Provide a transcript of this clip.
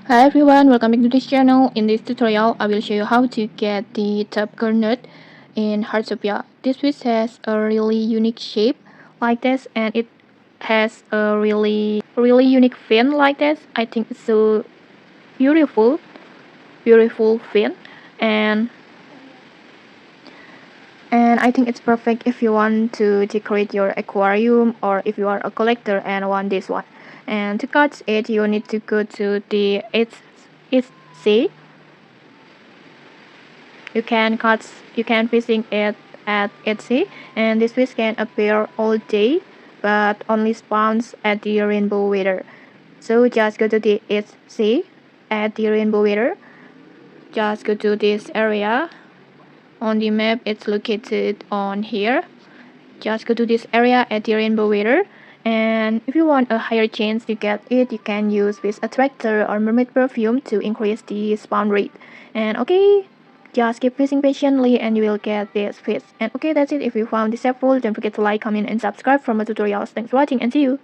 Hi everyone, welcome back to this channel. In this tutorial, I will show you how to get the Tub Gurnard in Heartopia. This fish has a really unique shape like this, and it has a really unique fin like this. I think it's so beautiful fin, and I think it's perfect if you want to decorate your aquarium or if you are a collector and want this one. And to catch it, you need to go to the East Sea. You can fishing it at sea, and this fish can appear all day, but only spawns at the rainbow weather. So just go to the East Sea at the rainbow weather. Just go to this area. On the map, it's located on here. Just go to this area at the rainbow weather. And if you want a higher chance to get it, you can use Fish Attractor or Mermaid Perfume to increase the spawn rate. And okay, just keep fishing patiently and you will get this fish. And okay, that's it. If you found this helpful, don't forget to like, comment, and subscribe for more tutorials. Thanks for watching and see you!